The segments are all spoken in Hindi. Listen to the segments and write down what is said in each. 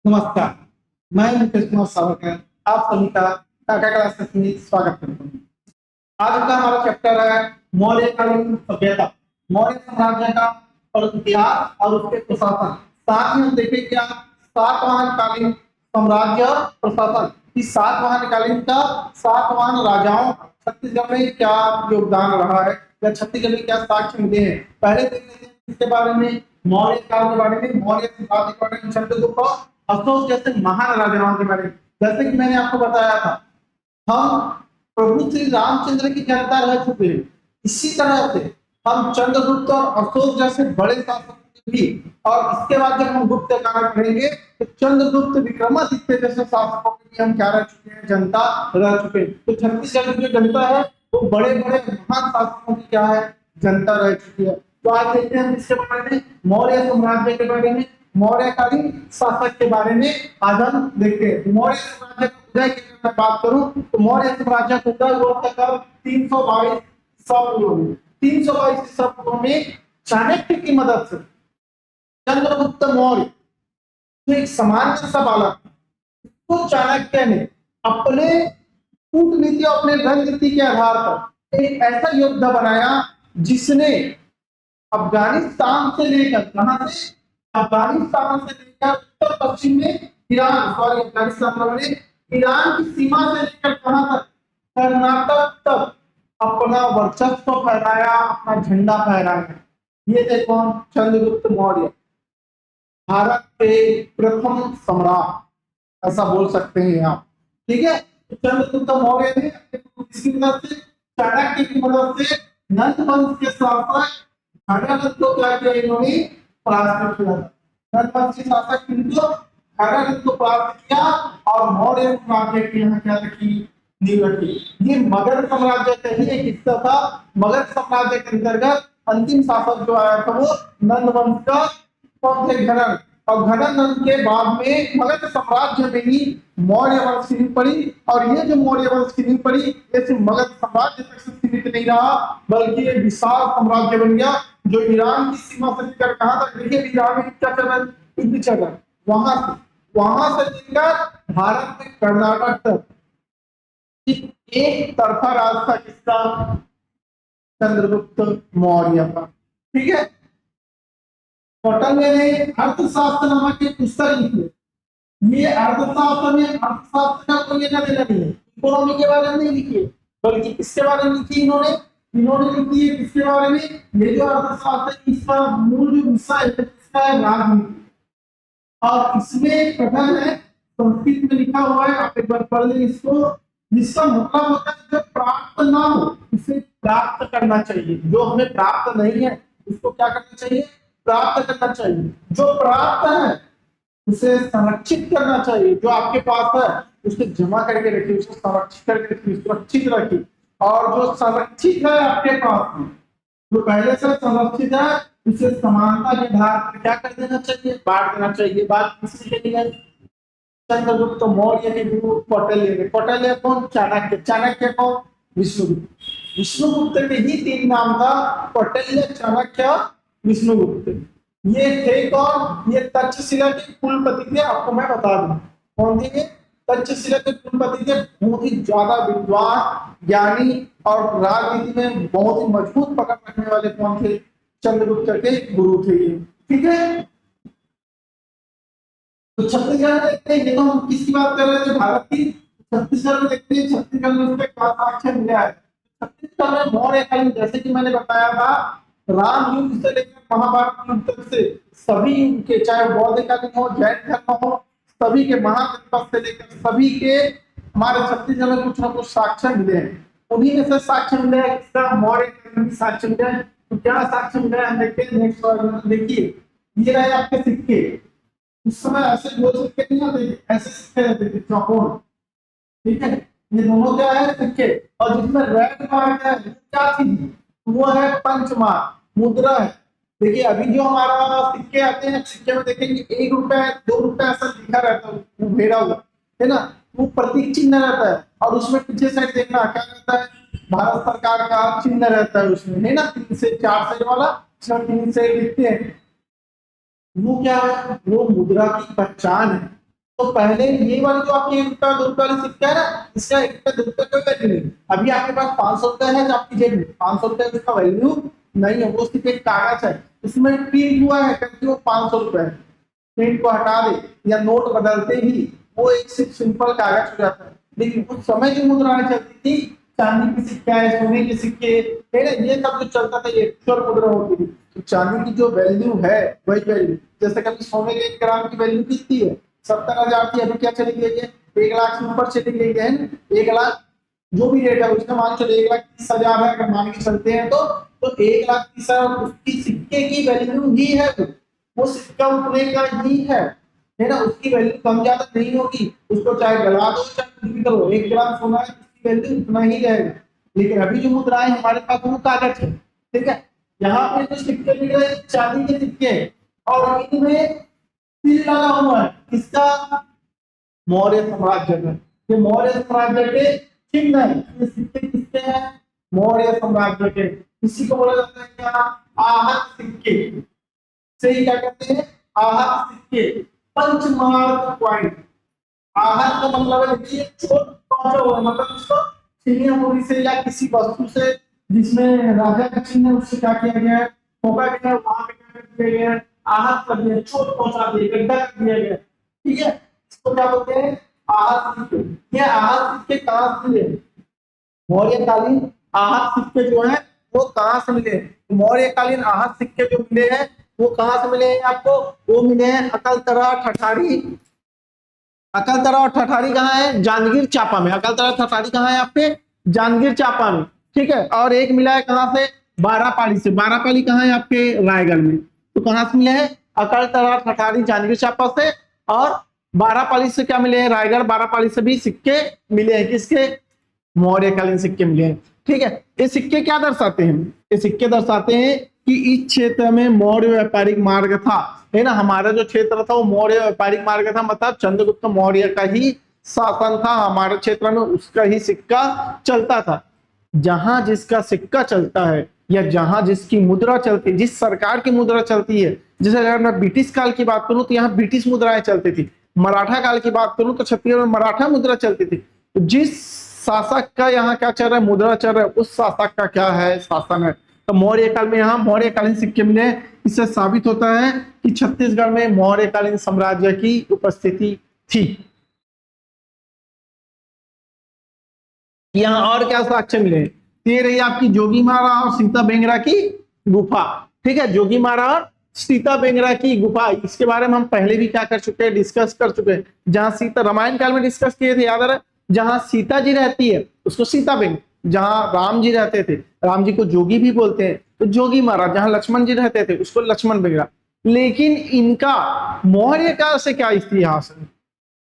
नमस्कार, मैं मुकेश कुमार सावरकर आप सभी का टाटा क्लासेस में स्वागत करता हूँ। आज का हमारा चैप्टर है मौर्यकालीन सभ्यता, मौर्य साम्राज्य का और इतिहास और उसके प्रशासन। साथ में हम देखेंगे क्या सातवाहन कालीन साम्राज्य प्रशासन, इस सातवाहन कालीन का सातवाहन राजाओं छत्तीसगढ़ में क्या योगदान रहा है या छत्तीसगढ़ में क्या साक्ष्य मिले हैं। पहले देख लेते हैं इसके बारे में, मौर्य काल के बारे में, मौर्य साम्राज्य के बारे में, चंद्रगुप्त अशोक जैसे महान राजाओं के बारे में। जैसे कि मैंने आपको बताया था, हम प्रभु श्री रामचंद्र की जनता रह चुके हैं, इसी तरह से हम चंद्रगुप्त और अशोक जैसे बड़े शासकों की भी, और इसके बाद जब हम गुप्त काल पढ़ेंगे तो चंद्रगुप्त विक्रमादित्य जैसे शासकों की भी हम क्या रह चुके हैं, जनता रह चुके हैं। तो छत्तीसगढ़ की जो जनता है वो बड़े बड़े महान शासकों की क्या है, जनता रह चुकी है। तो आज देखते हैं इसके बारे में, मौर्य साम्राज्य के बारे में, मौर्यकालीन शासक के बारे में आज हम देखते हैं। मौर्य साम्राज्य का उदय की अगर मैं बात करूं तो मौर्य साम्राज्य का उदय हुआ था कब? 322 ईसा पूर्व में। 322 ईसा पूर्व में चाणक्य की मदद से चंद्रगुप्त मौर्य जो एक सामान्य सा बालक था, तो चाणक्य ने अपने कूटनीति और अपने रणनीति के आधार पर एक ऐसा योद्धा बनाया जिसने अफगानिस्तान से लेकर, कहां से? अफगानिस्तान से लेकर उत्तर पश्चिम में ईरान, सॉरी अफगानिस्तान में ईरान की सीमा से लेकर कहां तक? कर्नाटक तक अपना वर्चस्व फहराया, अपना झंडा फहराया। ये थे कौन? चंद्रगुप्त मौर्य, भारत के प्रथम सम्राट ऐसा बोल सकते हैं आप। ठीक है, चंद्रगुप्त मौर्य ने किसकी मदद से? चाणक्य की मदद से नंद वंश के शासक घनानंद को क्या किया इन्होंने? परास्त किया। नंद वंश के शासक किनको? घनानंद को परास्त किया और मौर्य साम्राज्य की यहाँ क्या रखी? नींव रखी। ये मगध साम्राज्य का ही एक हिस्सा था। मगध साम्राज्य के अंतर्गत अंतिम शासक जो आया था वो नंद वंश का कौन थे? घनन। और घनन के बाद में मगध साम्राज्य में ही मौर्य वंश की नींव पड़ी। और ये जो मौर्य वंश की नींव पड़ी ये सिर्फ मगध साम्राज्य तक सीमित नहीं रहा, बल्कि एक विशाल साम्राज्य बन गया जो ईरान की सीमा से लेकर कहां तक? देखिए ईरान में क्या चल रहा है? युद्ध चल रहा है। वहां से लेकर भारत में कर्नाटक तक एक तरफा राज था किसका? चंद्रगुप्त मौर्य का। ठीक है, कौटिल्य ने अर्थशास्त्र नामक एक पुस्तक लिखी। ये अर्थशास्त्र में अर्थशास्त्र का कोई लेना देना नहीं है, इकोनॉमी के बारे में नहीं लिखी है, बल्कि किसके बारे में लिखी इन्होंने? इन्होंने लिखी है किसके बारे में? ये जो अर्थशास्त्र है इसका मूल जो विषय है इसका है राजनीति। और इसमें कथन है, संस्कृत में लिखा हुआ है, आप एक बार पढ़ लें इसको। जिसका मतलब होता है जो प्राप्त ना हो उसे प्राप्त करना चाहिए, जो हमें प्राप्त नहीं है उसको क्या करना चाहिए? प्राप्त करना चाहिए। जो प्राप्त है उसे संरक्षित करना चाहिए, जो आपके पास है उसको जमा करके रखिए, उसको संरक्षित करके रखिए, सुरक्षित रखिए। और जो संरक्षित है आपके पास में, जो पहले से संरक्षित है उसे समानता के आधार पर क्या कर देना चाहिए? बांट देना चाहिए। बात किसने कही है? चंद्रगुप्त मौर्य के गुरु कौटिल्य। कौटिल्य कौन? चाणक्य। चाणक्य कौन? विष्णुगुप्त। विष्णुगुप्त के ही तीन नाम था, कौटिल्य, चाणक्य, विष्णुगुप्त। ये थे कौन? ये तक्षशिला के कुलपति थे। आपको मैं बता दूं कौन थे ये? तक्षशिला के कुलपति थे। बहुत ही ज्यादा विद्वान, ज्ञानी और राजनीति में बहुत ही मजबूत पकड़ रखने वाले कौन थे? चंद्रगुप्त के गुरु थे ये। ठीक है, तो छत्तीसगढ़ में देखते हैं, ये तो हम किसकी बात कर रहे थे? भारत की। छत्तीसगढ़ में देखते हैं, छत्तीसगढ़ में उसका क्या साक्ष्य मिला है? छत्तीसगढ़ में मौर्यकालीन, जैसे कि मैंने बताया था, राम युग से लेकर महाभारत युग तक से सभी युग के, चाहे बौद्धकालीन हो, जैन धर्म हो, सभी के महागणपत से लेकर सभी के हमारे छत्तीसगढ़ में कुछ ना कुछ साक्ष्य मिले हैं। उन्हीं में से साक्ष्य मिले हैं किसका? मौर्यकालीन साक्ष्य मिले हैं। तो क्या साक्ष्य मिले हैं देखते हैं नेक्स्ट। देखिए ये रहे आपके सिक्के। उस समय ऐसे दो सिक्के नहीं होते, ऐसे सिक्के रहते थे चौकोर। ठीक है, ये दोनों क्या है? सिक्के। और जिसमें रेड मार्क है क्या चीज? वो है पंचमार्क, मुद्रा है। देखिए अभी जो हमारा सिक्के आते हैं, सिक्के में देखेंगे 1 रुपया 2 रुपया ऐसा लिखा रहता है, वो भेड़ा हुआ है ना, वो प्रतीक चिन्ह रहता है। और उसमें पीछे साइड देखना क्या रहता है? भारत सरकार का चिन्ह रहता है उसमें, है ना, 3 से 4 साइड वाला, 3 से लिखते हैं। वो क्या है? वो मुद्रा की पहचान है। तो पहले ये वाली जो आपकी 1 रुपया 2 रुपया वाली सिक्का है ना, इसका 1 रुपया 2 रुपया कोई वैल्यू नहीं। अभी आपके पास 500 रुपया है जो आपकी जेब में, 500 रुपया उसका वैल्यू नहीं है, वो सिर्फ एक कागज है, उसमें प्रिंट हुआ है क्योंकि वो 500 रुपया है। प्रिंट को हटा दे या नोट बदलते ही वो एक सिंपल कागज हो जाता है। लेकिन उस समय जो मुद्राएं चलती थी, चांदी के सिक्के है, सोने के सिक्के है ना, ये सब जो चलता था ये एक्चुअल मुद्रा होती थी। तो चांदी की जो वैल्यू है वही वैल्यू, जैसे कभी सोने के 1 ग्राम की वैल्यू कितनी है, 70,000 थी, अभी क्या चली गई है, 1 लाख से ऊपर चली गई है ना। 1 लाख जो भी रेट है उसका मान चलो 1,30,000 है, अगर मान के चलते हैं तो 1,30,000 उसकी सिक्के की वैल्यू ही है, वो सिक्का उतने का ही है ना, उसकी वैल्यू कम ज्यादा नहीं होगी। उसको चाहे गला दो चाहे कुछ भी करो, 1 ग्राम सोना है उसकी वैल्यू उतना ही रहेगा। लेकिन अभी जो मुद्राएं हमारे पास वो कागज है, ठीक है। यहाँ पे जो सिक्के मिल रहे हैं चांदी के सिक्के हैं, और इनमें सील लगा हुआ है, किसका, मौर्य साम्राज्य में। ये मौर्य साम्राज्य के चिन्ह है, ये सिक्के किसके हैं, मौर्य साम्राज्य के। इसी को बोला जाता है क्या, आहत सिक्के, से ही क्या कहते हैं, आहत सिक्के, पंचमार्क कॉइन। आहत का मतलब है कि चोट पहुंचा हुआ, मतलब इसको चिन्हपुरी से या किसी वस्तु से जिसमें राजा का चिन्ह है उससे क्या किया गया है, ठोका गया है, वहां पे क्या कर दिया गया है, आहत कर दिया, चोट पहुंचा दी, गड्ढा कर दिया गया, ठीक है। इसको क्या बोलते हैं, आहत सिक्के। ये आहत सिक्के कहां से मिले, मौर्यकालीन आहत सिक्के जो है वो कहां से मिले, मौर्यकालीन आहत सिक्के जो मिले हैं वो कहां से मिले हैं आपको, वो मिले हैं अकलतरा ठठारी। अकलतरा और ठठारी कहाँ है, जांजगीर चांपा में। अकलतरा ठठारी कहाँ है आपके, जांजगीर चांपा में, ठीक है। और एक मिला है कहां से, बारापाली से। बारापाली कहाँ है आपके, रायगढ़ में। तो कहां से मिले हैं, अकलतरा ठठारी जांजगीर चांपा से, और बारापाली से क्या मिले हैं, रायगढ़ बारापाली से भी सिक्के मिले हैं, किसके, मौर्यकालीन सिक्के मिले हैं, ठीक है। ये सिक्के क्या दर्शाते हैं, ये सिक्के दर्शाते हैं कि इस क्षेत्र में मौर्य व्यापारिक मार्ग था, है ना। हमारा जो क्षेत्र था वो मौर्य व्यापारिक मार्ग था, मतलब चंद्रगुप्त मौर्य का ही शासन था हमारे क्षेत्र में, उसका ही सिक्का चलता था। जहां जिसका सिक्का चलता है या जहां जिसकी मुद्रा चलती है, जिस सरकार की मुद्रा चलती है, जैसे अगर मैं ब्रिटिश काल की बात करूं तो यहाँ ब्रिटिश मुद्राएं चलती थी, मराठा काल की बात करूं तो छत्तीसगढ़ में मराठा मुद्रा चलती थी। तो जिस शासक का यहाँ क्या चल रहा है, मुद्रा चल रहा है, उस शासक का क्या है, शासन है। तो मौर्य काल में यहाँ मौर्यकालीन सिक्के मिले। इससे साबित होता है कि छत्तीसगढ़ में मौर्यकालीन साम्राज्य की उपस्थिति थी। यहाँ और क्या साक्ष्य मिले, ये रही आपकी जोगीमारा और सीता बेंगरा की गुफा, ठीक है। जोगीमारा और सीता बेंगरा की गुफा, इसके बारे में हम पहले भी क्या कर चुके हैं, डिस्कस कर चुके हैं। जहां सीता, रामायण काल में डिस्कस किए थे, याद आ रहा है, जहां सीता जी रहती है उसको सीता बेंग, जहां राम जी रहते थे, राम जी को जोगी भी बोलते हैं तो जोगी मारा, जहां लक्ष्मण जी रहते थे उसको लक्ष्मण बेंगरा। लेकिन इनका मौर्य काल से क्या इतिहास है,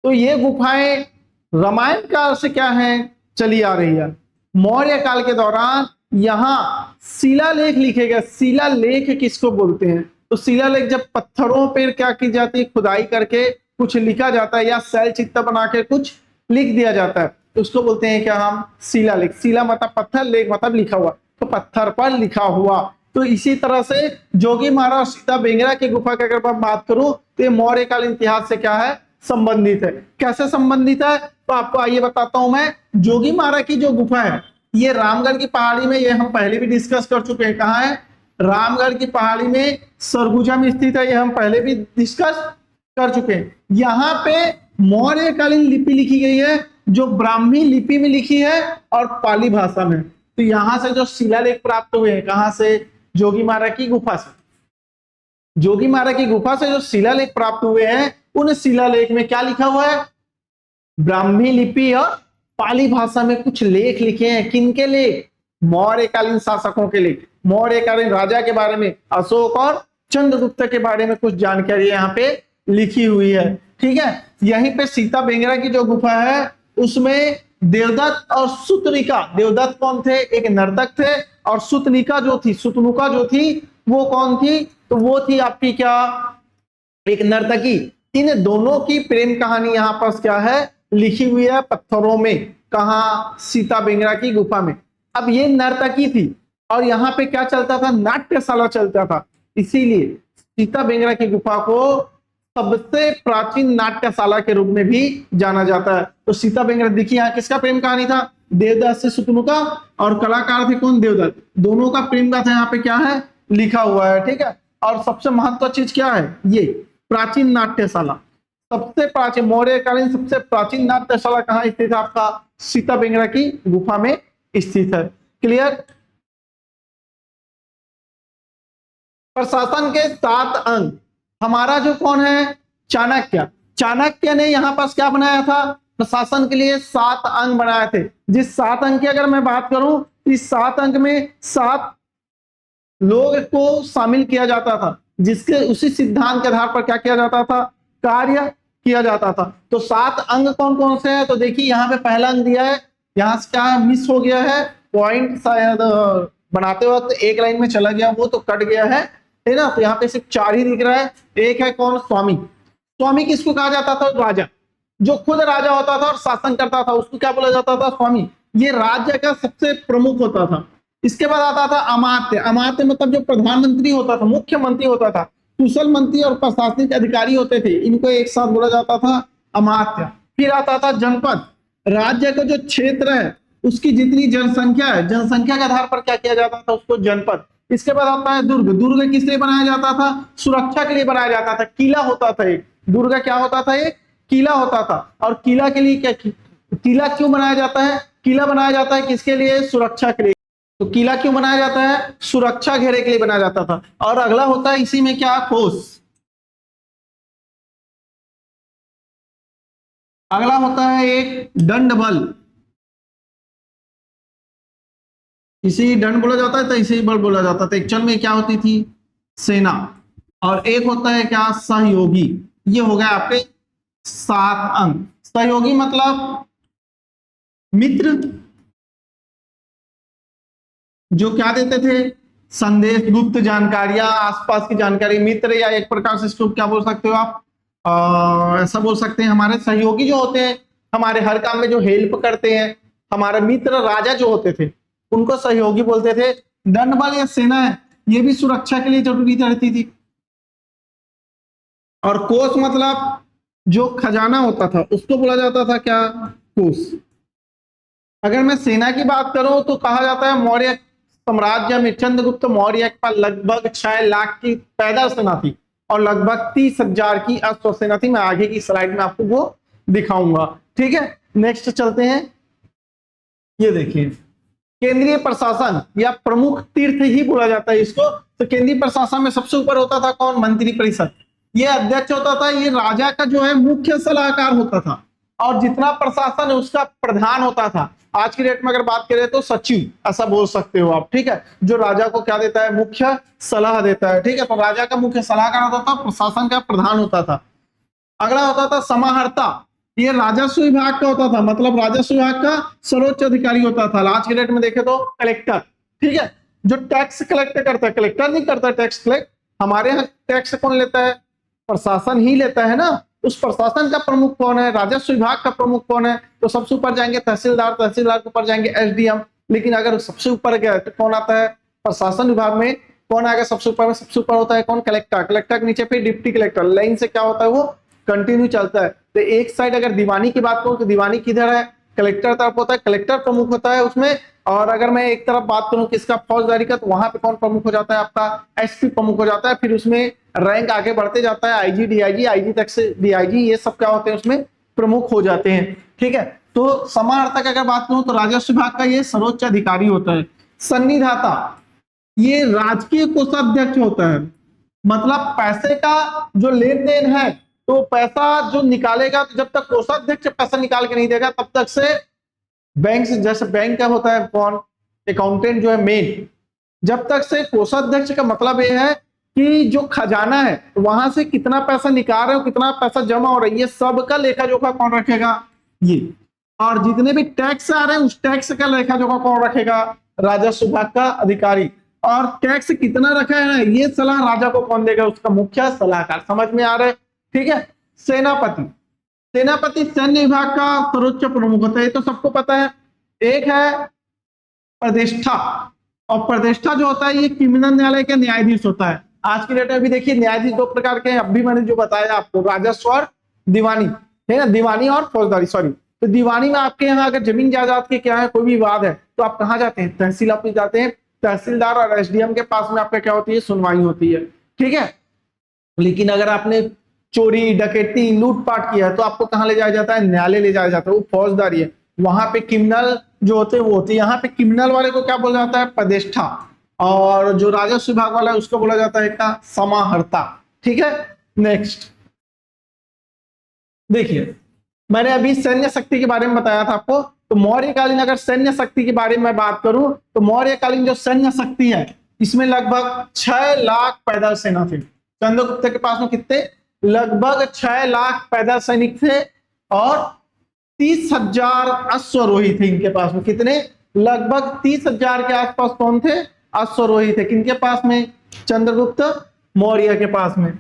तो ये गुफाएं रामायण काल से क्या है, चली आ रही है। मौर्य काल के दौरान यहाँ शिलालेख लिखे गए। शिलालेख किसको बोलते हैं, तो शिलालेख जब पत्थरों पर क्या की जाती है, खुदाई करके कुछ लिखा जाता है या शैल चित्र बना के कुछ लिख दिया जाता है, तो उसको बोलते हैं क्या हम, शिलालेख। शिला मतलब पत्थर, लेख मतलब लिखा हुआ, तो पत्थर पर लिखा हुआ। तो इसी तरह से जोगी मारा और सीता बेंगरा की गुफा की अगर मैं बात करूं तो ये मौर्यकालीन इतिहास से क्या है, संबंधित है। कैसे संबंधित है, तो आपको आइए बताता हूं मैं। जोगी मारा की जो गुफा है ये रामगढ़ की पहाड़ी में, ये हम पहले भी डिस्कस कर चुके हैं, कहाँ है, रामगढ़ की पहाड़ी में सरगुजा में स्थित है, ये हम पहले भी डिस्कस कर चुके हैं। यहाँ पे मौर्यकालीन लिपि लिखी गई है जो ब्राह्मी लिपि में लिखी है और पाली भाषा में। तो यहां से जो शिलालेख प्राप्त हुए हैं, कहां से, जोगीमारा की गुफा से। जोगीमारा की गुफा से जो शिलालेख प्राप्त हुए हैं, उन शिलालेख में क्या लिखा हुआ है, ब्राह्मी लिपि और पाली भाषा में कुछ लेख लिखे हैं। किनके लेख, मौर्यकालीन शासकों के लेख, मौर्यकालीन राजा के बारे में, अशोक और चंद्रगुप्त के बारे में कुछ जानकारी यहाँ पे लिखी हुई है, ठीक है। यहीं पे सीता बेंगरा की जो गुफा है उसमें देवदत्त और सुतनिका, देवदत्त कौन थे, एक नर्तक थे, और सुतनिका जो थी, सुतनुका जो थी वो कौन थी, तो वो थी आपकी क्या, एक नर्तकी। इन दोनों की प्रेम कहानी यहाँ पर क्या है, लिखी हुई है पत्थरों में, कहा, सीता बेंगरा की गुफा में। अब ये नर्तकी थी और यहाँ पे क्या चलता था, नाट्यशाला चलता था, इसीलिए सीता बेंगरा की गुफा को सबसे प्राचीन नाट्यशाला के रूप में भी जाना जाता है। तो सीता बेंगरा देखिए यहाँ किसका प्रेम कहानी था, देवदास से शुतनु का, और कलाकार थे कौन, देवदत्त, दोनों का प्रेम गाथा यहाँ पे क्या है लिखा हुआ है, ठीक है। और सबसे महत्वपूर्ण चीज क्या है, ये प्राचीन नाट्यशाला, सबसे प्राचीन मौर्यकालीन सबसे प्राचीन नाट्यशाला कहाँ स्थित है, आपका सीता बेंगरा की गुफा में स्थित है। क्लियर। प्रशासन के 7 अंग, हमारा जो कौन है चाणक्य, चाणक्य ने यहाँ पर क्या बनाया था, प्रशासन के लिए 7 अंग बनाए थे। जिस 7 अंग की अगर मैं बात करूं, इस 7 अंग में 7 लोग को शामिल किया जाता था, जिसके उसी सिद्धांत के आधार पर क्या किया जाता था, कार्य किया जाता था। तो 7 अंग कौन कौन से हैं, तो देखिए यहाँ पे पहला अंग दिया है, यहाँ से क्या मिस हो गया है, पॉइंट शायद बनाते वक्त एक लाइन में चला गया, वो तो कट गया है ना। तो यहाँ पे सिर्फ 4 ही दिख रहा है। एक है कौन, स्वामी। स्वामी किसको कहा जाता था, राजा, जो खुद राजा होता था और शासन करता था, उसको क्या बोला जाता था, स्वामी। ये राज्य का सबसे प्रमुख होता था। इसके बाद आता था अमात्य। अमात्य मतलब जो प्रधानमंत्री होता था, मुख्यमंत्री होता था, कुशल मंत्री और प्रशासनिक अधिकारी होते थे, इनको एक साथ बोला जाता था अमात्य। फिर आता था जनपद, राज्य का जो क्षेत्र है उसकी जितनी जनसंख्या है, जनसंख्या के आधार पर क्या किया जाता था, उसको जनपद। इसके बाद आता है दुर्ग। दुर्ग किस लिए बनाया जाता था, सुरक्षा के लिए बनाया जाता था, किला होता था एक। दुर्ग क्या होता था, एक किला होता था। और किला के लिए क्या, किला क्यों बनाया जाता है, किला बनाया जाता है किसके लिए, सुरक्षा के लिए। तो किला क्यों बनाया जाता है, सुरक्षा घेरे के लिए बनाया जाता था। और अगला होता है इसी में क्या, कोष। अगला होता है एक दंड बल, इसी दंड बोला जाता है, तो इसे बल बोला जाता था। एक्चुअल में क्या होती थी, सेना। और एक होता है क्या, सहयोगी। ये हो गया आपके 7 अंग। सहयोगी मतलब मित्र, जो क्या देते थे, संदेश, गुप्त जानकारियां, आसपास की जानकारी। मित्र या एक प्रकार से इसको क्या बोल सकते हो आप, ऐसा बोल सकते हैं, हमारे सहयोगी जो होते हैं, हमारे हर काम में जो हेल्प करते हैं, हमारे मित्र राजा जो होते थे, उनको सहयोगी बोलते थे। दंड बल या सेना है, ये भी सुरक्षा के लिए जरूरी रहती थी। और कोष मतलब जो खजाना होता था, उसको बोला जाता था क्या, कोष। अगर मैं सेना की बात करूं तो कहा जाता है मौर्य साम्राज्य में चंद्रगुप्त मौर्य के पास लगभग 6 लाख की पैदल सेना थी और लगभग 30,000 की अश्व सेना थी। मैं आगे की स्लाइड में आपको वो दिखाऊंगा, ठीक है। नेक्स्ट चलते हैं, ये देखिए केंद्रीय प्रशासन या प्रमुख तीर्थ ही बोला जाता है इसको। तो केंद्रीय प्रशासन में सबसे ऊपर होता था कौन, मंत्री परिषद। ये अध्यक्ष होता था, ये राजा का जो है मुख्य सलाहकार होता था। और जितना प्रशासन है उसका प्रधान होता था। आज की डेट में अगर बात करें तो सचिव ऐसा बोल सकते हो आप, ठीक है, जो राजा को क्या देता है, मुख्य सलाह देता है, ठीक है। तो राजा का मुख्य सलाहकार होता था, प्रशासन का प्रधान होता था। अगला होता था समाहर्ता, ये राजस्व विभाग का होता था, मतलब राजस्व विभाग का सर्वोच्च अधिकारी होता था। आज के डेट में देखे तो कलेक्टर, ठीक है, जो टैक्स कलेक्ट करता है, कलेक्टर नहीं करता टैक्स कलेक्ट। हमारे यहाँ टैक्स कौन लेता है, प्रशासन ही लेता है ना। उस प्रशासन का प्रमुख कौन है, राजस्व विभाग का प्रमुख कौन है, तो सबसे ऊपर जाएंगे तहसीलदार, तहसीलदार के ऊपर जाएंगे एसडीएम। लेकिन अगर सबसे ऊपर गया तो कौन आता है, प्रशासन विभाग में कौन आएगा सबसे ऊपर में, सबसे ऊपर होता है कौन, कलेक्टर। कलेक्टर के नीचे फिर डिप्टी कलेक्टर, लाइन से क्या होता है वो कंटिन्यू चलता है। तो एक साइड अगर दीवानी की बात करूं तो दीवानी किधर है, कलेक्टर तरफ होता है, कलेक्टर प्रमुख होता है उसमें। और अगर मैं एक तरफ बात करूं किसका, फौजदारी का, तो वहां पे कौन प्रमुख हो जाता है, आपका एसपी प्रमुख हो जाता है। फिर उसमें रैंक आगे बढ़ते जाता है, आईजी, डीआईजी, आईजी तक से डीआईजी, ये सब क्या होते हैं उसमें प्रमुख हो जाते हैं, ठीक है। तो समाहर्ता अगर बात करूं तो राजस्व विभाग का ये सर्वोच्च अधिकारी होता है। सन्निधाता, ये राजकीय कोषाध्यक्ष होता है, मतलब पैसे का जो लेन देन है, तो पैसा जो निकालेगा, तो जब तक कोषाध्यक्ष पैसा निकाल के नहीं देगा तब तक से बैंक से, जैसे बैंक का होता है कौन, अकाउंटेंट जो है मेन, जब तक से कोषाध्यक्ष का मतलब ये है कि जो खजाना है वहां से कितना पैसा निकाल रहे हो, कितना पैसा जमा हो रहा है, ये सबका लेखा जोखा कौन रखेगा, ये। और जितने भी टैक्स आ रहे हैं उस टैक्स का लेखा जोखा कौन रखेगा, राजस्व विभाग का अधिकारी। और टैक्स कितना रखा है ना, ये सलाह राजा को कौन देगा, उसका मुख्य सलाहकार। समझ में आ रहा है, ठीक है। सेनापति, सेनापति सैन्य विभाग का सर्वोच्च प्रमुख होता है, ये तो सबको पता है। एक है प्रतिष्ठा, और प्रतिष्ठा जो होता है ये क्रिमिनल न्यायालय का न्यायाधीश होता है। आज की डेट में भी देखिए न्यायाधीश दो प्रकार के हैं, अब भी मैंने जो बताया आपको, राजस्व और दीवानी, है ना, दीवानी और फौजदारी, सॉरी। तो दीवानी में आपके यहाँ अगर जमीन जायदाद के क्या है, कोई भी विवाद है, तो आप कहाँ जाते हैं, तहसील ऑफिस जाते हैं, तहसीलदार और एसडीएम के पास में आपका क्या होती है, सुनवाई होती है, ठीक है। लेकिन अगर आपने चोरी डकैती लूटपाट किया तो आपको कहाँ ले जाया जाता है, न्यायालय ले जाया जाता है, वो फौजदारी है, वहां पे क्रिमिनल जो होते हैं वो होते हैं। यहाँ पे क्रिमिनल वाले को क्या बोला जाता है, प्रतिष्ठा, और जो राजस्व विभाग वाला है उसको बोला जाता है क्या, समाहर्ता, ठीक है। नेक्स्ट देखिए, मैंने अभी सैन्य शक्ति के बारे में बताया था आपको, तो मौर्यकालीन अगर सैन्य शक्ति के बारे में बात करूं तो मौर्यकालीन जो सैन्य शक्ति है इसमें लगभग 6 लाख पैदल सेना थे। चंद्रगुप्त के पास में कितने, लगभग 6 लाख पैदल सैनिक थे, और 30,000 अश्वरोही थे इनके पास में। कितने, लगभग 30,000 के आसपास कौन थे, अश्वरोही थे। किनके पास में, चंद्रगुप्त मौर्य के पास में।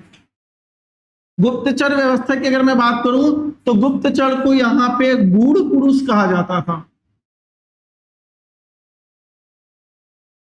गुप्तचर व्यवस्था की अगर मैं बात करूं तो गुप्तचर को यहां पे गूढ़ पुरुष कहा जाता था।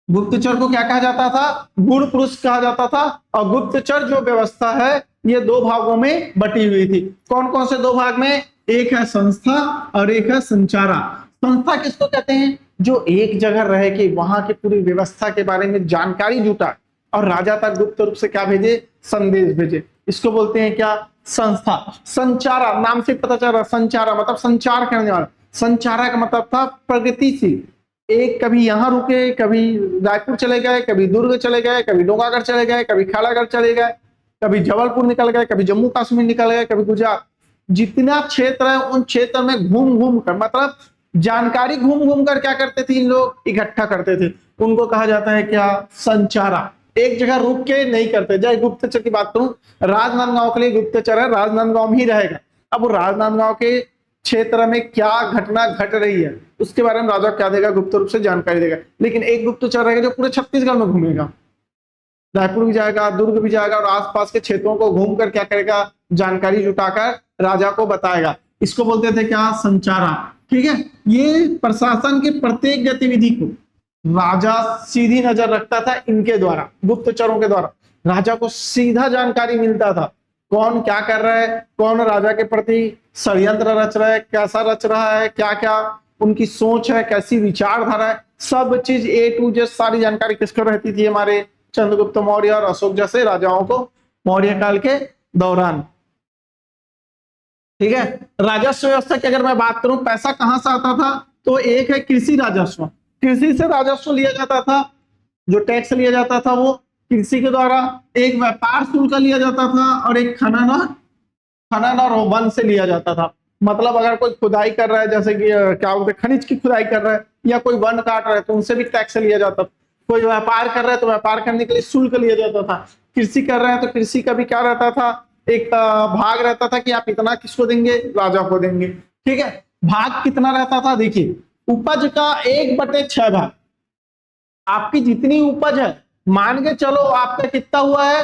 गुप्तचर को क्या कहा जाता था, गूढ़ पुरुष कहा जाता था। और गुप्तचर जो व्यवस्था है ये 2 भागों में बटी हुई थी। कौन कौन से 2 भाग में, एक है संस्था और एक है संचारा। संस्था किसको कहते हैं, जो एक जगह रह के वहां की पूरी व्यवस्था के बारे में जानकारी जुटा और राजा तक गुप्त रूप से क्या भेजे, संदेश भेजे, इसको बोलते हैं क्या, संस्था। संचारा, नाम से पता चल रहा, संचारा मतलब संचार करने वाला। संचारा का मतलब था प्रगतिशील, एक कभी यहाँ रुके, कभी रायपुर चले गए, कभी दुर्ग चले गए, कभी डोंगागढ़ चले गए, कभी खालागढ़ चले गए, कभी जबलपुर निकल गए, कभी जम्मू कश्मीर निकल गए, कभी गुजरात। जितना क्षेत्र है उन क्षेत्र में घूम घूम कर, मतलब जानकारी घूम घूम कर क्या करते थे, इन लोग इकट्ठा करते थे, उनको कहा जाता है क्या, संचारा। एक जगह रुक के नहीं करते। जैसे गुप्तचर की बात करूं, राजनांदगांव के लिए गुप्तचर है, राजनांदगांव में ही रहेगा। अब वो राजनांदगांव के क्षेत्र में क्या घटना घट रही है उसके बारे में राजा क्या देगा, गुप्त रूप से जानकारी देगा। लेकिन एक गुप्तचर रहेगा जो पूरे छत्तीसगढ़ में घूमेगा, रायपुर भी जाएगा, दुर्ग भी जाएगा, और आसपास के क्षेत्रों को घूमकर क्या करेगा, जानकारी जुटाकर राजा को बताएगा। इसको बोलते थे क्या, संचारा, ठीक है। ये प्रशासन की प्रत्येक गतिविधि को राजा सीधी नजर रखता था, इनके द्वारा, गुप्तचरों के द्वारा राजा को सीधा जानकारी मिलता था, कौन क्या कर रहा है, कौन राजा के प्रति षड्यंत्र रच रहा है, कैसा रच रहा है, क्या क्या उनकी सोच है, कैसी विचारधारा है, सब चीज A to Z सारी जानकारी किसको रहती थी, हमारे चंद्रगुप्त मौर्य और अशोक जैसे राजाओं को मौर्य काल के दौरान, ठीक है। राजस्व व्यवस्था की अगर मैं बात करूं, पैसा कहां से आता था, तो एक है कृषि राजस्व, कृषि से राजस्व लिया जाता था, जो टैक्स लिया जाता था वो कृषि के द्वारा। एक व्यापार शुल्क लिया जाता था, और एक खनन और वन से लिया जाता था। मतलब अगर कोई खुदाई कर रहा है, जैसे कि क्या बोलते हैं, खनिज की खुदाई कर रहा है, या कोई वन काट रहा है तो उनसे भी टैक्स लिया जाता था। कोई व्यापार कर रहा है तो व्यापार करने के लिए शुल्क लिया जाता था। कृषि कर रहे हैं तो कृषि का भी क्या रहता था, एक भाग रहता था कि आप इतना किसको देंगे, राजा को देंगे, ठीक है। भाग कितना रहता था, देखिए, उपज का 1/6 भाग। आपकी जितनी उपज है, मान के चलो आपका कितना हुआ है,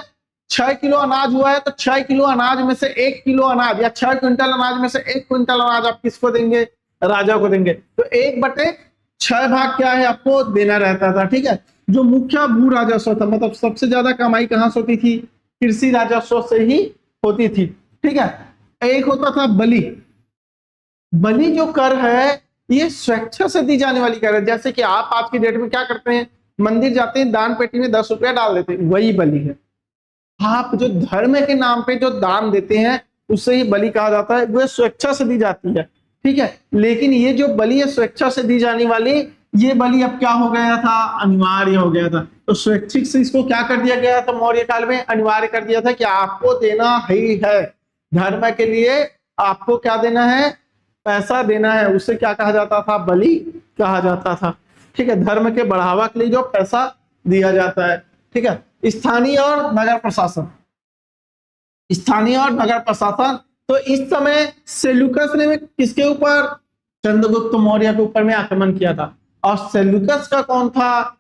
6 किलो अनाज हुआ है, तो 6 किलो अनाज में से 1 किलो अनाज, या 6 क्विंटल अनाज में से 1 क्विंटल अनाज आप किसको देंगे, राजा को देंगे। तो 1/6 भाग क्या है, आपको देना रहता था, ठीक है। जो मुख्य भू राजस्व था, मतलब सबसे ज्यादा कमाई कहां से होती थी, कृषि राजस्व से ही होती थी, ठीक है। एक होता था बलि। बलि जो कर है ये स्वेच्छा से दी जाने वाली कर है। जैसे कि आप आज की डेट में क्या करते हैं, मंदिर जाते हैं, दान पेटी में 10 रुपया डाल देते हैं, वही बलि है। आप जो धर्म के नाम पे जो दान देते हैं उससे ही बलि कहा जाता है, वो स्वेच्छा से दी जाती है, ठीक है। लेकिन ये जो बलि है स्वेच्छा से दी जाने वाली, ये बलि अब क्या हो गया था, अनिवार्य हो गया था। तो स्वैच्छिक से इसको क्या कर दिया गया था, मौर्य काल में अनिवार्य कर दिया था कि आपको देना ही है, धर्म के लिए आपको क्या देना है, पैसा देना है। उसे क्या कहा जाता था, बलि कहा जाता था, ठीक है। धर्म के बढ़ावा के लिए जो पैसा दिया जाता है, ठीक है। स्थानीय और नगर प्रशासन, स्थानीय और नगर प्रशासन, तो इस समय सेल्यूकस ने किसके ऊपर, चंद्रगुप्त मौर्य के ऊपर में आक्रमण किया था। और सेल्यूकस का कौन था,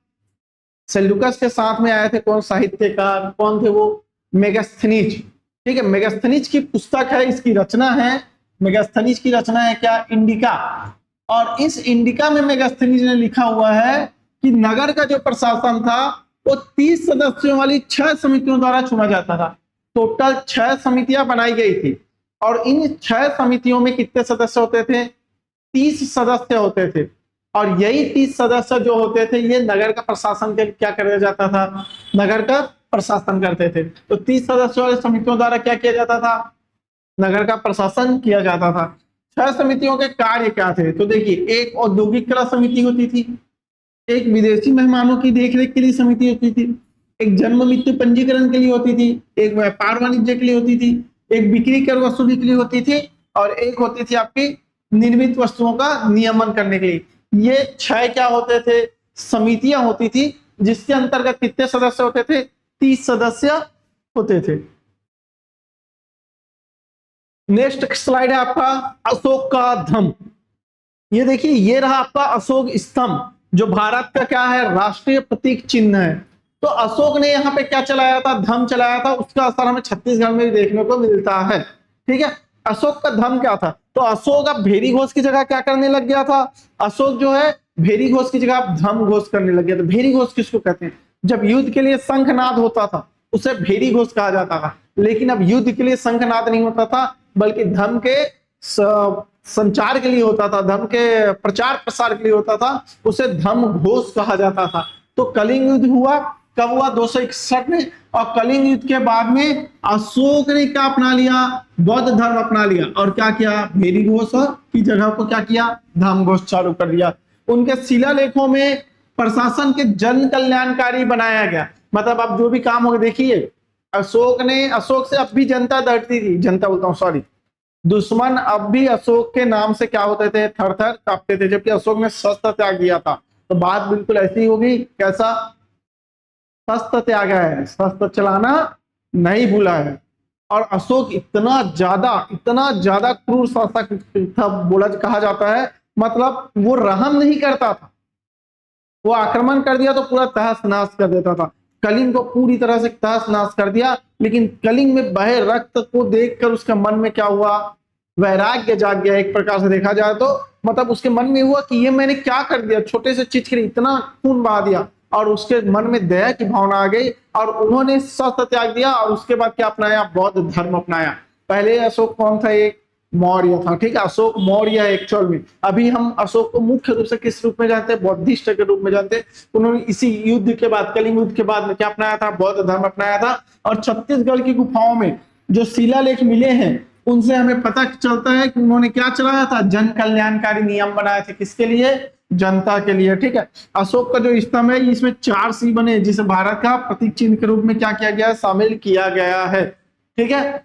सेल्यूकस के साथ में आए थे कौन, साहित्यकार कौन थे वो, मेगास्थनीज, ठीक है। मेगास्थनीज की पुस्तक है, इसकी रचना है, मेगास्थनीज की रचना है क्या, इंडिका। और इस इंडिका में मेगास्थनीज ने लिखा हुआ है कि नगर का जो प्रशासन था वो 30 सदस्यों वाली 6 समितियों द्वारा चुना जाता था। टोटल 6 समितियां बनाई गई थी और इन 6 समितियों में कितने सदस्य होते थे? 30 सदस्य होते थे और यही 30 सदस्य जो होते थे ये नगर का प्रशासन के क्या किया जाता था? नगर का प्रशासन करते थे। तो 30 सदस्यों वाली समितियों द्वारा क्या किया जाता था? नगर का प्रशासन किया जाता था। 6 समितियों के कार्य क्या थे? तो देखिए, एक औद्योगिक कला समिति होती थी, एक विदेशी मेहमानों की देखरेख के लिए समिति होती थी, एक जन्म मृत्यु पंजीकरण के लिए होती थी, एक व्यापार वाणिज्य के लिए होती थी, एक बिक्री कर वसूली के लिए होती थी और एक होती थी आपकी निर्मित वस्तुओं का नियमन करने के लिए। ये 6 क्या होते थे? समितियां होती थी जिसके अंतर्गत कितने सदस्य होते थे? 30 सदस्य होते थे। नेक्स्ट स्लाइड है आपका अशोक का धम। ये देखिए, ये रहा आपका अशोक स्तंभ जो भारत का क्या है? राष्ट्रीय प्रतीक चिन्ह है। तो अशोक ने यहाँ पे क्या चलाया था? धम चलाया था। उसका असर हमें छत्तीसगढ़ में भी देखने को मिलता है। ठीक है, अशोक का धम क्या था? तो अशोक अब भेरी घोष की जगह क्या करने लग गया था? अशोक जो है भेरी घोष की जगह अब धम घोष करने लग गया था। भेरी घोष किसको कहते हैं? जब युद्ध के लिए शंखनाद होता था उसे भेरी घोष कहा जाता था, लेकिन अब युद्ध के लिए शंखनाद नहीं होता था बल्कि धर्म के संचार के लिए होता था, धर्म के प्रचार प्रसार के लिए होता था, उसे धर्म घोष कहा जाता था। तो कलिंग युद्ध हुआ, कब हुआ? 261 में। और कलिंग युद्ध के बाद में अशोक ने क्या अपना लिया? बौद्ध धर्म अपना लिया और क्या किया? भेरी घोष की जगह को क्या किया? धर्म घोष चालू कर दिया। उनके शिलालेखों में प्रशासन के जन कल्याणकारी बनाया गया। मतलब अब जो भी काम हो, देखिए अशोक से अब भी जनता डरती थी, जनता बोलता हूँ सॉरी, दुश्मन अब भी अशोक के नाम से क्या होते थे? थर थर कांपते थे। जबकि अशोक ने शस्त्र त्याग दिया था। तो बात बिल्कुल ऐसी होगी, कैसा? शस्त्र त्याग है, शस्त्र चलाना नहीं भूला है। और अशोक इतना ज्यादा क्रूर शासक था, कहा जाता है। मतलब वो रहम नहीं करता था, वो आक्रमण कर दिया तो पूरा तहस नहस कर देता था। कलिंग को पूरी तरह से तहस नहस कर दिया, लेकिन कलिंग में बहे रक्त को देखकर उसके मन में क्या हुआ? वैराग्य जाग गया। एक प्रकार से देखा जाए तो मतलब उसके मन में हुआ कि ये मैंने क्या कर दिया, छोटे से चीज के लिए इतना खून बहा दिया। और उसके मन में दया की भावना आ गई और उन्होंने शस्त्र त्याग दिया और उसके बाद क्या अपनाया? बौद्ध धर्म अपनाया। पहले अशोक कौन था? एक मौर्य था। ठीक है, अशोक मौर्य एक्चुअल में। अभी हम अशोक को मुख्य रूप से किस रूप में जानते हैं? बौद्धिस्ट के रूप में जानते हैं। उन्होंने इसी युद्ध के बाद, कलिंग युद्ध के बाद में क्या अपनाया था? बौद्ध धर्म अपनाया था। और छत्तीसगढ़ की गुफाओं में जो शिलालेख मिले हैं उनसे हमें पता चलता है कि उन्होंने क्या चलाया था? जन कल्याणकारी नियम बनाए थे। किसके लिए? जनता के लिए। ठीक है, अशोक का जो स्तंभ है इसमें 4 सी बने जिसे भारत का प्रतीक चिन्ह के रूप में क्या किया गया है? शामिल किया गया है। ठीक है,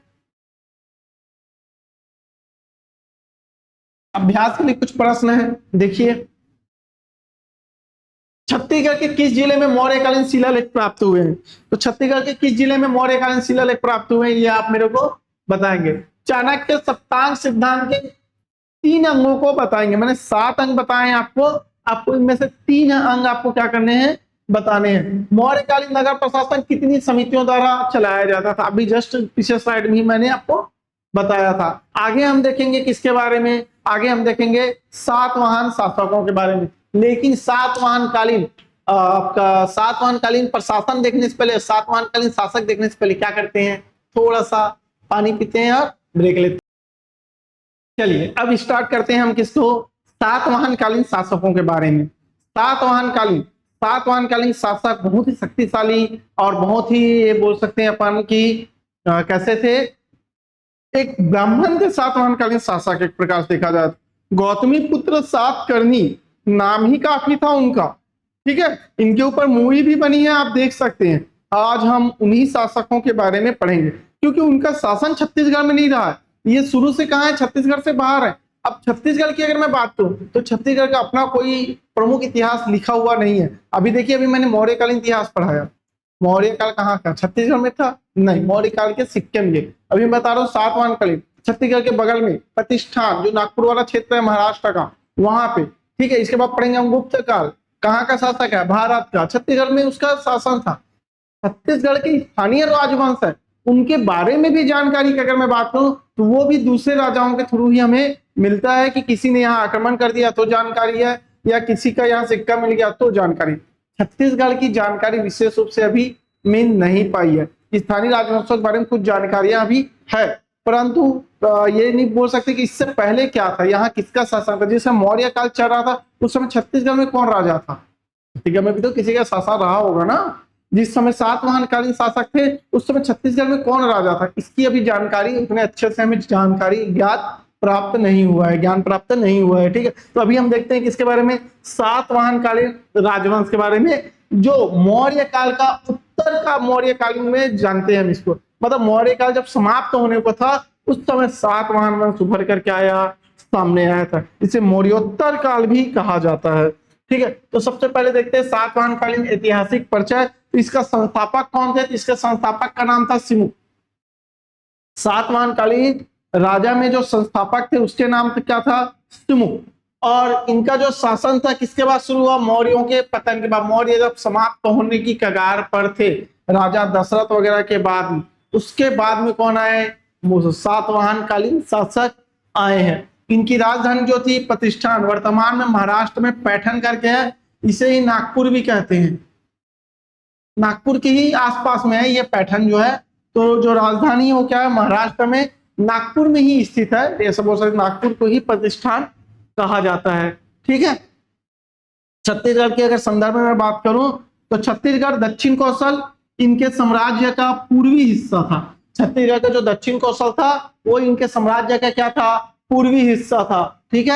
अभ्यास के लिए कुछ प्रश्न है, देखिए। छत्तीसगढ़ के किस जिले में मौर्यकालीन शिलालेख प्राप्त हुए हैं? तो छत्तीसगढ़ के किस जिले में मौर्यकालीन शिलालेख प्राप्त हुए हैं ये आप मेरे को बताएंगे। चाणक्य सप्तांग सिद्धांत के 3 अंगों को बताएंगे। मैंने 7 अंग बताए आपको, आपको इनमें से 3 अंग आपको क्या करने हैं? बताने हैं। मौर्यकालीन नगर प्रशासन कितनी समितियों द्वारा चलाया जाता था? अभी जस्ट पिछले स्लाइड में ही मैंने आपको बताया था। आगे हम देखेंगे किसके बारे में? आगे हम देखेंगे सातवाहन शासकों के बारे में। लेकिन सातवाहनकालीन आपका सातवाहनकालीन प्रशासन देखने से पहले, सातवाहनकालीन शासक देखने से पहले क्या करते हैं? थोड़ा सा पानी पीते हैं और ब्रेक लेते हैं। चलिए अब स्टार्ट करते हैं हम किसको? सातवाहनकालीन शासकों के बारे में। सातवाहनकालीन शासक बहुत ही शक्तिशाली और बहुत ही ये बोल सकते हैं अपन की कैसे थे? एक ब्राह्मण थे सातवाहनकालीन शासक। एक प्रकार से देखा जाए गौतमी पुत्र सातकर्णी नाम ही काफी था उनका। ठीक है, इनके ऊपर मूवी भी बनी है, आप देख सकते हैं। आज हम उन्हीं शासकों के बारे में पढ़ेंगे क्योंकि उनका शासन छत्तीसगढ़ में नहीं रहा है, ये शुरू से कहाँ है? छत्तीसगढ़ से बाहर है। अब छत्तीसगढ़ की अगर मैं बात करूं तो छत्तीसगढ़ का अपना कोई प्रमुख इतिहास लिखा हुआ नहीं है। अभी देखिए, अभी मैंने मौर्यकालीन इतिहास पढ़ाया, मौर्य काल कहाँ का? छत्तीसगढ़ में था? नहीं, मौर्य काल के सिक्के में। अभी मैं बता रहा हूँ सातवाहनकालीन छत्तीसगढ़ के बगल में प्रतिष्ठान जो नागपुर वाला क्षेत्र है महाराष्ट्र का, वहां पे। ठीक है, इसके बाद पढ़ेंगे हम गुप्त काल। कहाँ का शासक है? भारत का। छत्तीसगढ़ में उसका शासन था। छत्तीसगढ़ के स्थानीय राजवंश है, उनके बारे में भी जानकारी की अगर मैं बात करूं तो वो भी दूसरे राजाओं के थ्रू ही हमें मिलता है कि किसी ने यहाँ आक्रमण कर दिया तो जानकारी है, या किसी का यहाँ सिक्का मिल गया तो जानकारी। छत्तीसगढ़ की जानकारी विशेष रूप से अभी मिल नहीं पाई है। स्थानीय राजवंशों के बारे में कुछ जानकारियां अभी है, परंतु ये नहीं बोल सकते कि इससे पहले क्या था, यहाँ किसका शासन था। जिस समय मौर्य काल चल रहा था उस समय छत्तीसगढ़ में कौन राजा था? छत्तीसगढ़ में भी तो किसी का शासन रहा होगा ना। जिस समय सातवाहनकालीन शासक थे उस समय छत्तीसगढ़ में कौन राजा था, इसकी अभी जानकारी उतने अच्छे से हमें जानकारी प्राप्त नहीं हुआ है, ज्ञान प्राप्त नहीं हुआ है। ठीक है, तो अभी हम देखते हैं किसके बारे में, सातवाहनकालीन राजवंश के बारे में, जो मौर्य काल का उत्तर का मौर्य कालीन में जानते हैं हम इसको। मतलब मौर्य काल जब समाप्त होने को था उस समय सातवाहन वंश उभर करके आया, सामने आया था। इसे मौर्योत्तर काल भी कहा जाता है। ठीक है, तो सबसे पहले देखते हैं सातवाहनकालीन ऐतिहासिक परिचय। तो इसका संस्थापक कौन थे? इसके संस्थापक का नाम था सिमुक। सातवाहनकालीन राजा में जो संस्थापक थे उसके नाम क्या था? सिमुक। और इनका जो शासन था किसके बाद शुरू हुआ? मौर्यों के पतन के बाद। मौर्य जब समाप्त होने की कगार पर थे, राजा दशरथ वगैरह के बाद, उसके बाद में कौन आए? सातवाहनकालीन शासक आए हैं। इनकी राजधानी जो थी प्रतिष्ठान, वर्तमान में महाराष्ट्र में पैठन करके है, इसे ही नागपुर भी कहते हैं। नागपुर के ही आसपास में है ये पैठन जो है। तो जो राजधानी वो क्या है? महाराष्ट्र में नागपुर में ही स्थित है। ये सब बोल सकते, नागपुर को ही प्रतिष्ठान कहा जाता है। ठीक है, छत्तीसगढ़ के अगर संदर्भ में मैं बात करूं तो छत्तीसगढ़ दक्षिण कौशल इनके साम्राज्य का पूर्वी हिस्सा था। छत्तीसगढ़ का जो दक्षिण कौशल था वो इनके साम्राज्य का क्या था? पूर्वी हिस्सा था। ठीक है।